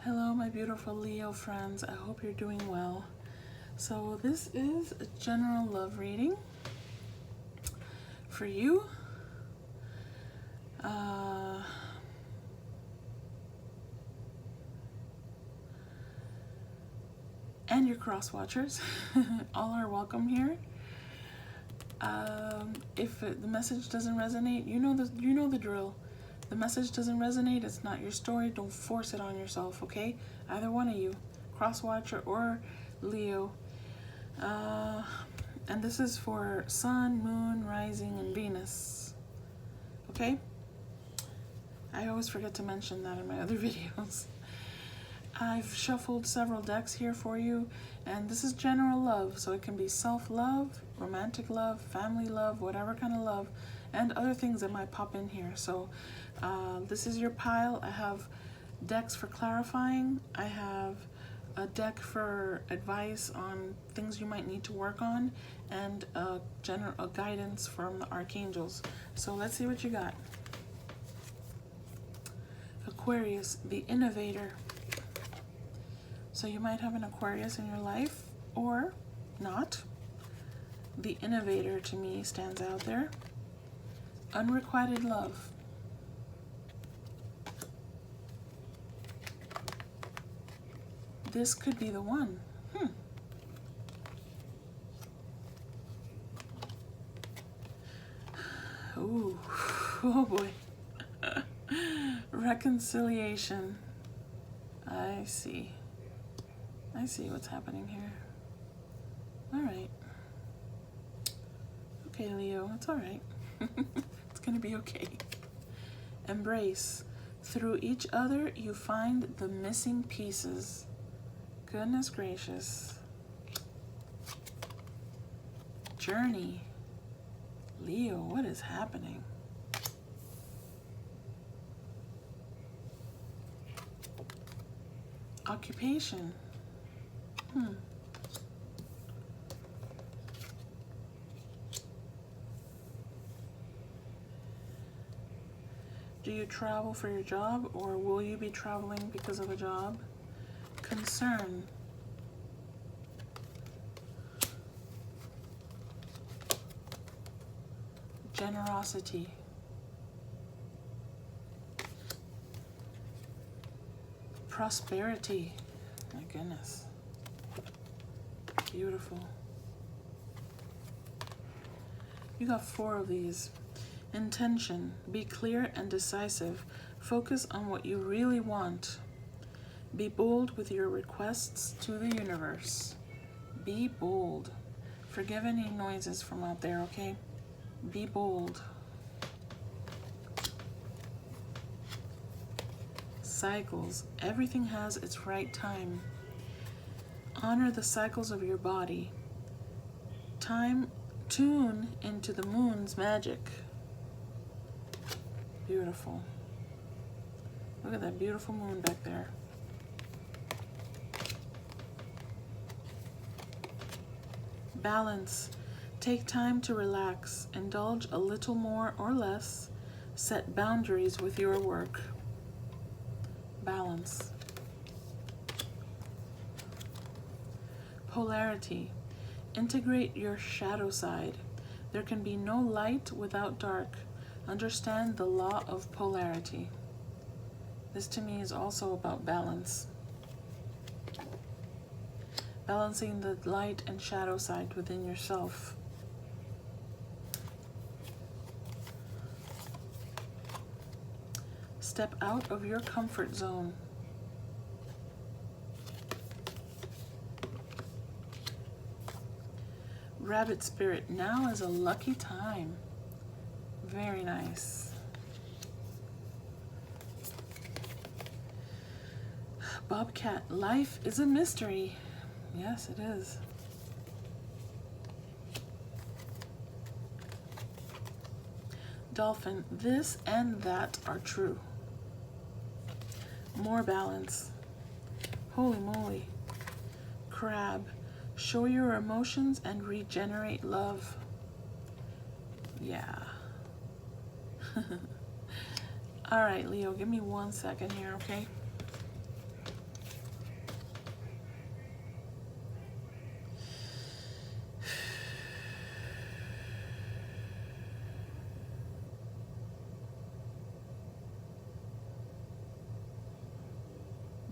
Hello, my beautiful Leo friends. I hope you're doing well. So this is a general love reading for you. And your cross watchers. All are welcome here. If the message doesn't resonate, you know the drill. The message doesn't resonate, it's not your story. Don't force it on yourself, okay? Either one of you, cross watcher or Leo. And this is for Sun, Moon, Rising, and Venus. Okay? I always forget to mention that in my other videos. I've shuffled several decks here for you, and this is general love, so it can be self-love, romantic love, family love, whatever kind of love, and other things that might pop in here. So this is your pile. I have decks for clarifying. I have a deck for advice on things you might need to work on, and a guidance from the archangels. So let's see what you got. Aquarius, the innovator. So you might have an Aquarius in your life or not. The innovator to me stands out there. Unrequited love. This could be the one. Ooh, oh boy. Reconciliation. I see what's happening here. All right. Okay, Leo, it's all right. It's gonna be okay. Embrace. Through each other, you find the missing pieces. Goodness gracious. Journey. Leo, what is happening? Occupation. Do you travel for your job, or will you be traveling because of a job? Concern. Generosity. Prosperity. My goodness. Beautiful. You got 4 of these. Intention. Be clear and decisive. Focus on what you really want. Be bold with your requests to the universe. Be bold. Forgive any noises from out there, okay? Be bold. Cycles. Everything has its right time. Honor the cycles of your body. Tune into the moon's magic. Beautiful. Look at that beautiful moon back there. Balance. Take time to relax. Indulge a little more or less. Set boundaries with your work. Balance. Polarity. Integrate your shadow side. There can be no light without dark. Understand the law of polarity. This to me is also about balance. Balancing the light and shadow side within yourself. Step out of your comfort zone. Rabbit spirit, now is a lucky time. Very nice. Bobcat, life is a mystery. Yes, it is. Dolphin, this and that are true. More balance. Holy moly. Crab, show your emotions and regenerate love. Yeah. All right, Leo, give me 1 second here, okay?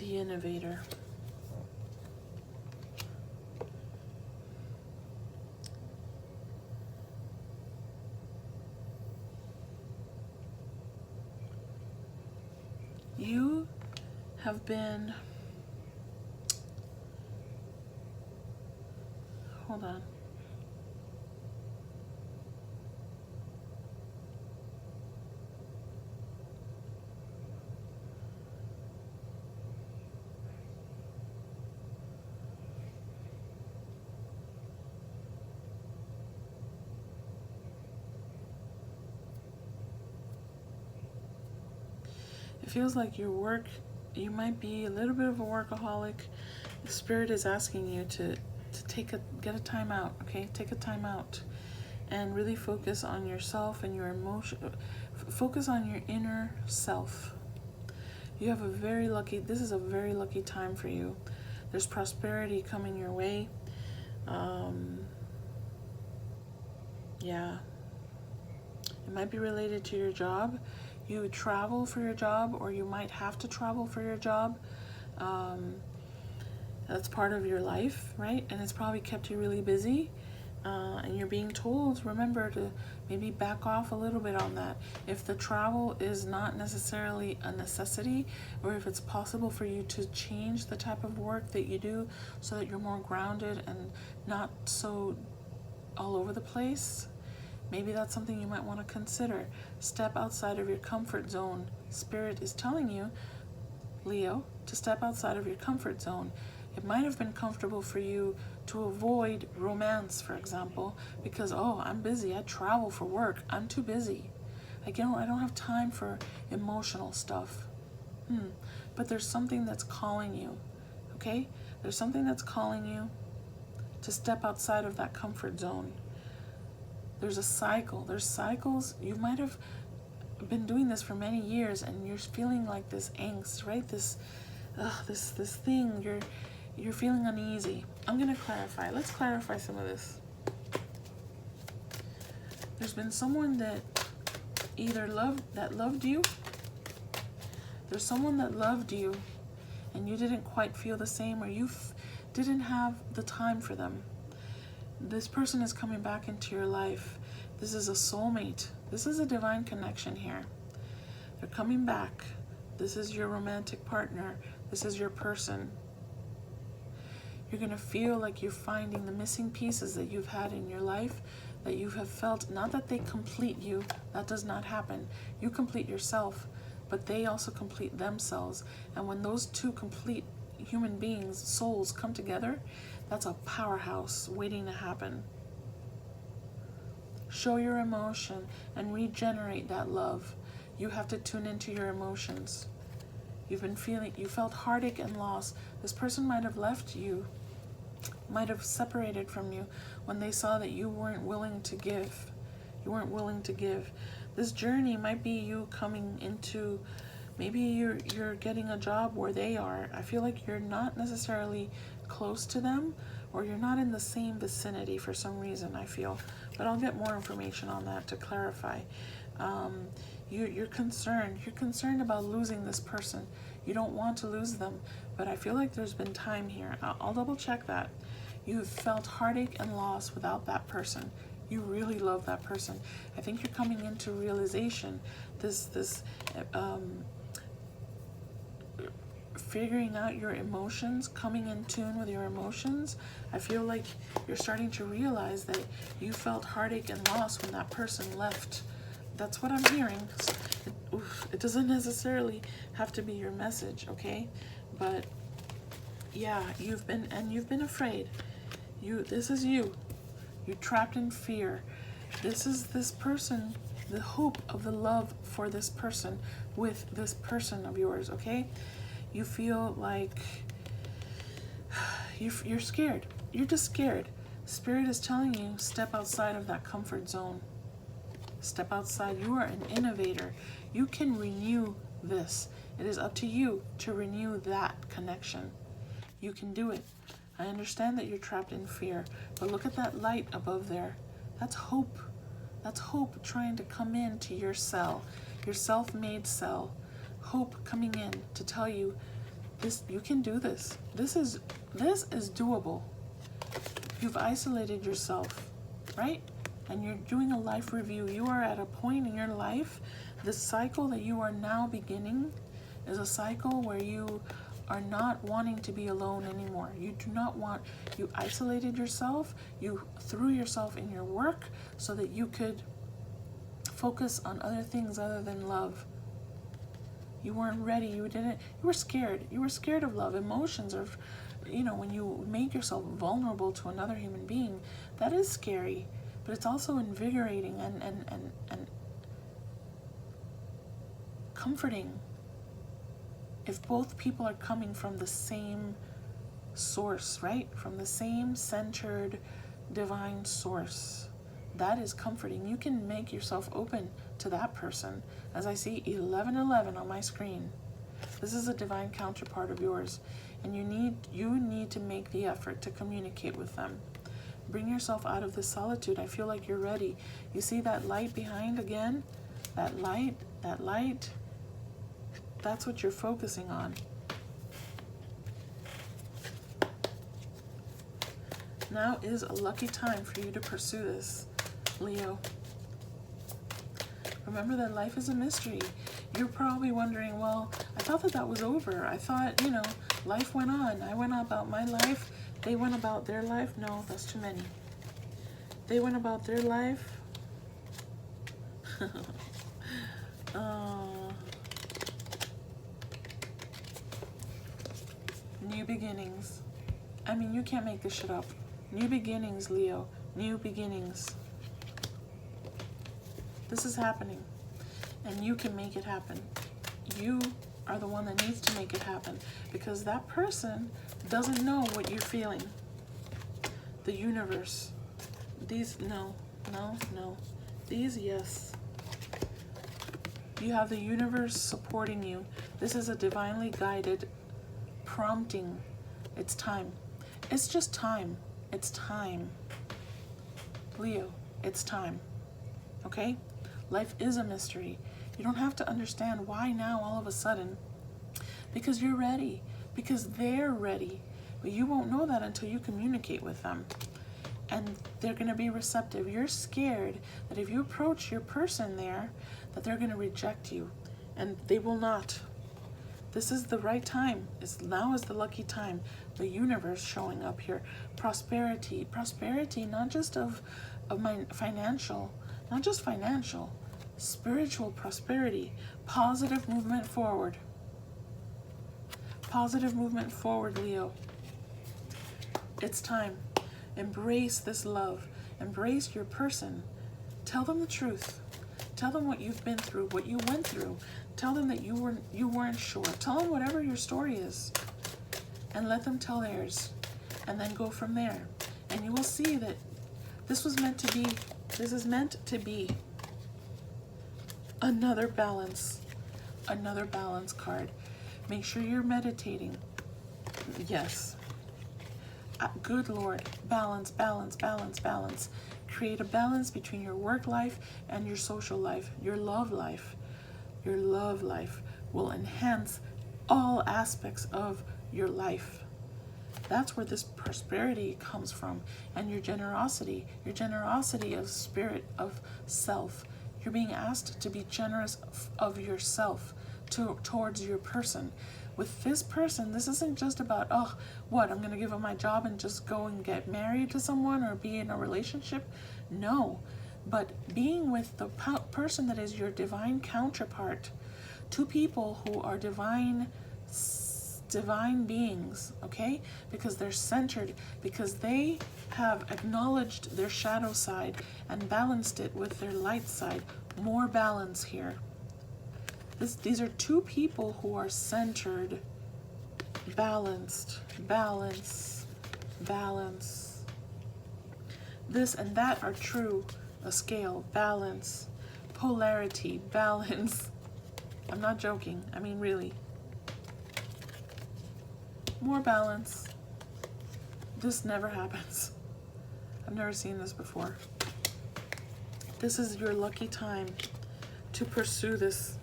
the innovator. You have been, hold on. It feels like your work, you might be a little bit of a workaholic. The Spirit is asking you to get a time out, okay? Take a time out and really focus on yourself and your emotion. Focus on your inner self. You have a very lucky, this is a very lucky time for you. There's prosperity coming your way. Yeah. It might be related to your job. You travel for your job, or you might have to travel for your job. That's part of your life, right? And it's probably kept you really busy. And you're being told, remember, to maybe back off a little bit on that. If the travel is not necessarily a necessity, or if it's possible for you to change the type of work that you do so that you're more grounded and not so all over the place, maybe that's something you might want to consider. Step outside of your comfort zone. Spirit is telling you, Leo, to step outside of your comfort zone. It might have been comfortable for you to avoid romance, for example, because, oh, I'm busy, I travel for work, I'm too busy. I don't have time for emotional stuff. But there's something that's calling you, okay? There's something that's calling you to step outside of that comfort zone. There's a cycle. There's cycles. You might have been doing this for many years, and you're feeling like this angst, right? This thing. You're feeling uneasy. I'm gonna clarify. Let's clarify some of this. There's been someone that either loved you. There's someone that loved you, and you didn't quite feel the same, or you didn't have the time for them. This person is coming back into your life. This is a soulmate. This is a divine connection here. They're coming back. This is your romantic partner. This is your person. You're going to feel like you're finding the missing pieces that you've had in your life, that you have felt, not that they complete you. That does not happen. You complete yourself, but they also complete themselves. And when those two complete human beings, souls, come together, that's a powerhouse waiting to happen. Show your emotion and regenerate that love. You have to tune into your emotions. You felt heartache and loss. This person might have left you, might have separated from you when they saw that you weren't willing to give. You weren't willing to give. This journey might be you coming into, maybe you're getting a job where they are. I feel like you're not necessarily close to them, or you're not in the same vicinity for some reason, I feel. But I'll get more information on that to clarify. You're concerned. You're concerned about losing this person. You don't want to lose them, but I feel like there's been time here. I'll double check that. You've felt heartache and loss without that person. You really love that person. I think you're coming into realization, this figuring out your emotions, coming in tune with your emotions. I feel like you're starting to realize that you felt heartache and loss when that person left. That's what I'm hearing. It doesn't necessarily have to be your message, okay? But yeah, you've been afraid. This is you. You're trapped in fear. This is this person, the hope of the love for this person with this person of yours, okay? You feel like you're scared. You're just scared. Spirit is telling you, step outside of that comfort zone. Step outside. You are an innovator. You can renew this. It is up to you to renew that connection. You can do it. I understand that you're trapped in fear, but look at that light above there. That's hope. That's hope trying to come into your cell, your self-made cell. Hope coming in to tell you You can do this. This is doable. You've isolated yourself, right? And you're doing a life review. You are at a point in your life, the cycle that you are now beginning is a cycle where you are not wanting to be alone anymore. You do not want, you isolated yourself, you threw yourself in your work so that you could focus on other things other than love. You weren't ready, you were scared. You were scared of love. Emotions are, when you make yourself vulnerable to another human being, that is scary, but it's also invigorating and comforting. If both people are coming from the same source, right? From the same centered divine source, that is comforting. You can make yourself open to that person. As I see 1111 on my screen, this is a divine counterpart of yours, and you need to make the effort to communicate with them. Bring yourself out of this solitude. I feel like you're ready. You see that light behind again? That light, that's what you're focusing on. Now is a lucky time for you to pursue this, Leo. Remember that life is a mystery. You're probably wondering, well, I thought that was over. I thought, life went on. I went about my life. They went about their life. No, that's too many. They went about their life. New beginnings. I mean, you can't make this shit up. New beginnings, Leo. New beginnings. This is happening, and you can make it happen. You are the one that needs to make it happen, because that person doesn't know what you're feeling. The universe. These, no. These, yes. You have the universe supporting you. This is a divinely guided prompting. It's time. It's just time. It's time. Leo, it's time. Okay? Life is a mystery. You don't have to understand why now all of a sudden. Because you're ready. Because they're ready. But you won't know that until you communicate with them. And they're going to be receptive. You're scared that if you approach your person there, that they're going to reject you. And they will not. This is the right time. Now is the lucky time. The universe showing up here. Prosperity. Prosperity, not just of my financial, not just financial, spiritual prosperity. Positive movement forward. Positive movement forward, Leo. It's time. Embrace this love. Embrace your person. Tell them the truth. Tell them what you've been through, what you went through. Tell them that you weren't sure. Tell them whatever your story is. And let them tell theirs. And then go from there. And you will see that this was meant to be. This is meant to be another balance card. Make sure you're meditating. Yes. Good Lord. Balance, balance, balance, balance. Create a balance between your work life and your social life, your love life. Your love life will enhance all aspects of your life. That's where this prosperity comes from. And your generosity of spirit, of self. You're being asked to be generous of yourself towards your person. With this person, this isn't just about, I'm going to give up my job and just go and get married to someone or be in a relationship. No, but being with the person that is your divine counterpart, two people who are divine beings, okay? Because they're centered, because they have acknowledged their shadow side and balanced it with their light side. More balance here. These are two people who are centered, balanced, balance. This and that are true. A scale, balance, polarity, balance. I'm not joking. I mean, really. More balance. This never happens. I've never seen this before. This is your lucky time to pursue this.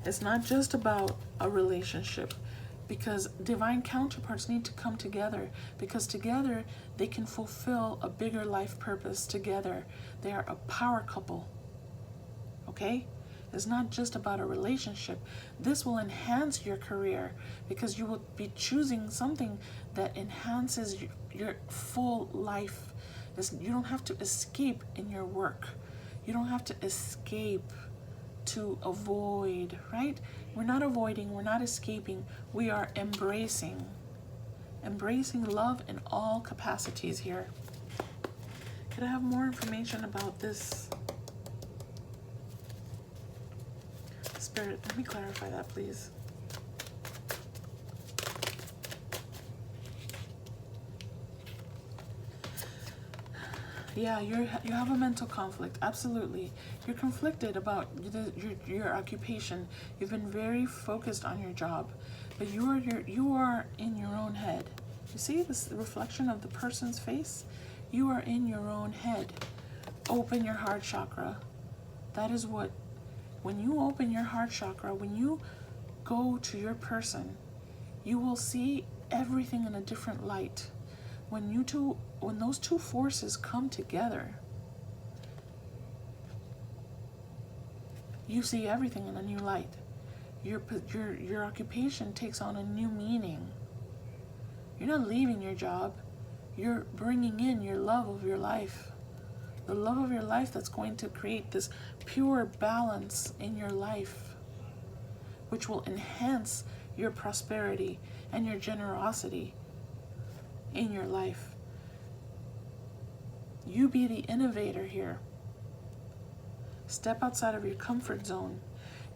It's not just about a relationship. because divine counterparts need to come together, because together they can fulfill a bigger life purpose together. They are a power couple. Okay? It's not just about a relationship. This will enhance your career because you will be choosing something that enhances your full life. You don't have to escape in your work. You don't have to escape to avoid, right? We're not avoiding, we're not escaping. We are embracing. Embracing love in all capacities here. Could I have more information about this? Spirit, let me clarify that, please. Yeah, you have a mental conflict, absolutely. You're conflicted about your occupation. You've been very focused on your job, but you are in your own head. You see this reflection of the person's face? You are in your own head. Open your heart chakra. That is what, when you open your heart chakra, when you go to your person, you will see everything in a different light. When those two forces come together, you see everything in a new light. Your occupation takes on a new meaning. You're not leaving your job. You're bringing in your love of your life. The love of your life that's going to create this pure balance in your life, which will enhance your prosperity and your generosity in your life. You be the innovator here. Step outside of your comfort zone.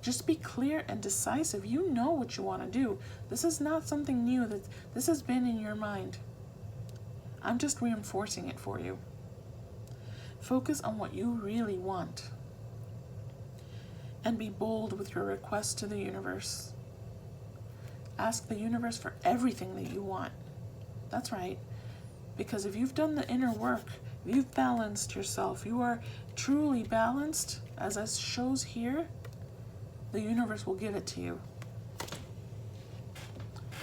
Just be clear and decisive. You know what you want to do. This is not something new. This has been in your mind. I'm just reinforcing it for you. Focus on what you really want. And be bold with your requests to the universe. Ask the universe for everything that you want. That's right. Because if you've done the inner work, you've balanced yourself, you are truly balanced, as it shows here, the universe will give it to you.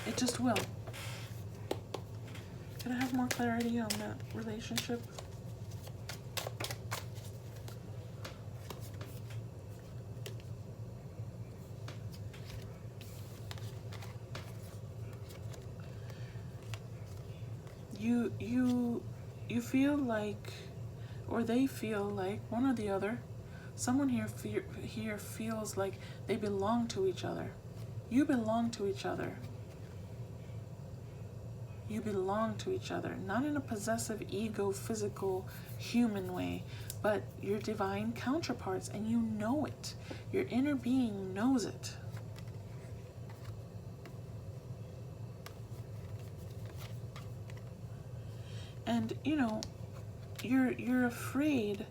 It just will. Can I have more clarity on that relationship? You feel like, or they feel like, one or the other, someone here feels like they belong to each other. You belong to each other. You belong to each other, not in a possessive, ego, physical, human way, but your divine counterparts, and you know it. Your inner being knows it. And you're afraid.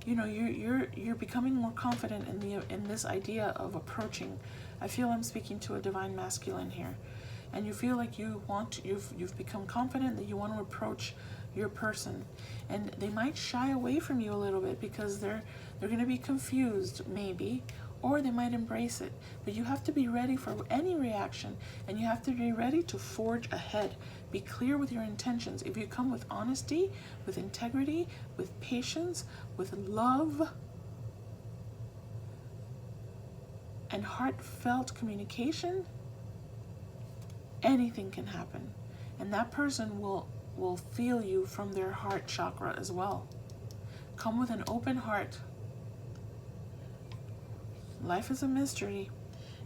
You're becoming more confident in this idea of approaching. I feel I'm speaking to a divine masculine here, and you feel like you've become confident that you want to approach your person, and they might shy away from you a little bit because they're going to be confused, maybe, or they might embrace it. But you have to be ready for any reaction, and you have to be ready to forge ahead. Be clear with your intentions. If you come with honesty, with integrity, with patience, with love, and heartfelt communication, anything can happen. And that person will feel you from their heart chakra as well. Come with an open heart. Life is a mystery,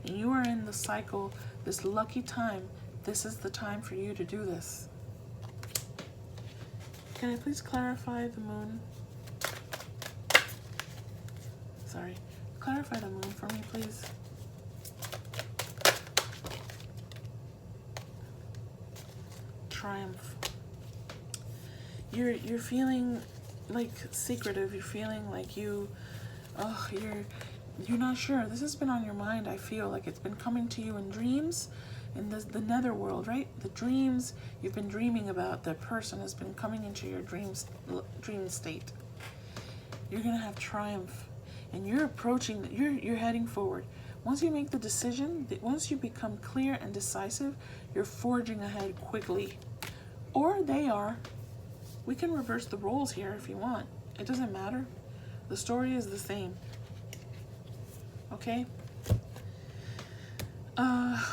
and you are in the cycle, this lucky time. This is the time for you to do this. Can I please clarify the moon? Sorry. Clarify the moon for me, please. Triumph. You're feeling like secretive. You're feeling like you're not sure. This has been on your mind. I feel like it's been coming to you in dreams, in the netherworld, right? The dreams you've been dreaming about, that person has been coming into your dream state. You're gonna have triumph, and you're approaching. You're heading forward. Once you make the decision, once you become clear and decisive, you're forging ahead quickly. Or they are. We can reverse the roles here if you want. It doesn't matter. The story is the same. Okay?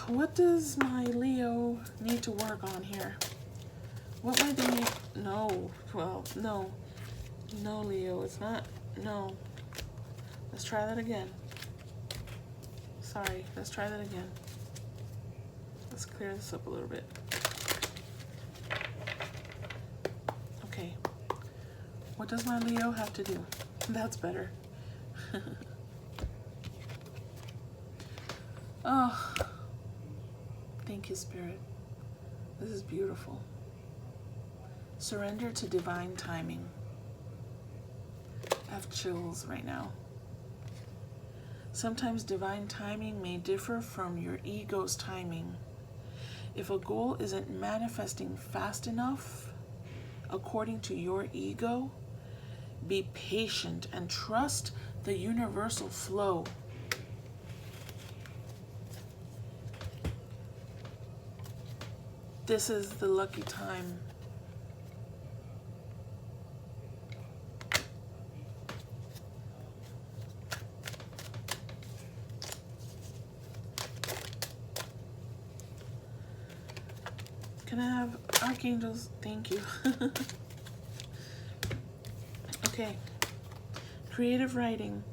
What does my Leo need to work on here? What might they need? No. Well, no. No, Leo, it's not. No. Let's try that again. Sorry, let's try that again. Let's clear this up a little bit. Okay. What does my Leo have to do? That's better. Oh, thank you, Spirit. This is beautiful. Surrender to divine timing. I have chills right now. Sometimes divine timing may differ from your ego's timing. If a goal isn't manifesting fast enough, according to your ego, be patient and trust the universal flow. This is the lucky time. Can I have archangels? Thank you. Okay. Creative writing.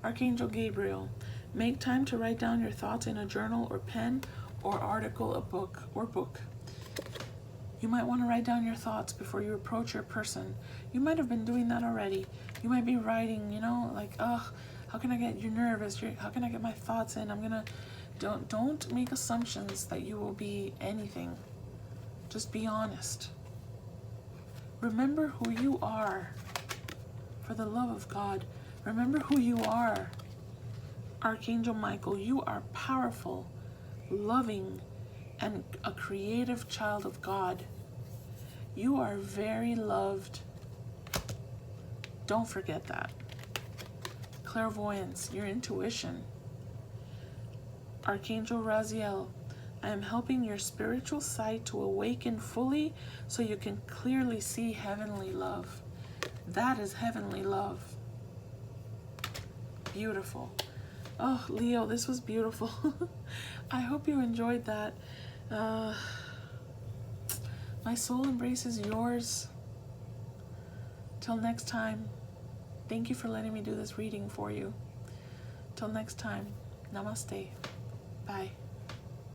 Archangel Gabriel. Make time to write down your thoughts in a journal or pen or article, a book or book. You might want to write down your thoughts before you approach your person. You might have been doing that already. You might be writing, you know, like, ugh, how can I get you nervous? How can I get my thoughts in? Don't make assumptions that you will be anything. Just be honest. Remember who you are. For the love of God, remember who you are. Archangel Michael, you are powerful, loving, and a creative child of God. You are very loved. Don't forget that. Clairvoyance, your intuition. Archangel Raziel, I am helping your spiritual sight to awaken fully so you can clearly see heavenly love. That is heavenly love. Beautiful. Oh, Leo, this was beautiful. I hope you enjoyed that. My soul embraces yours. Till next time, thank you for letting me do this reading for you. Till next time, namaste. Bye.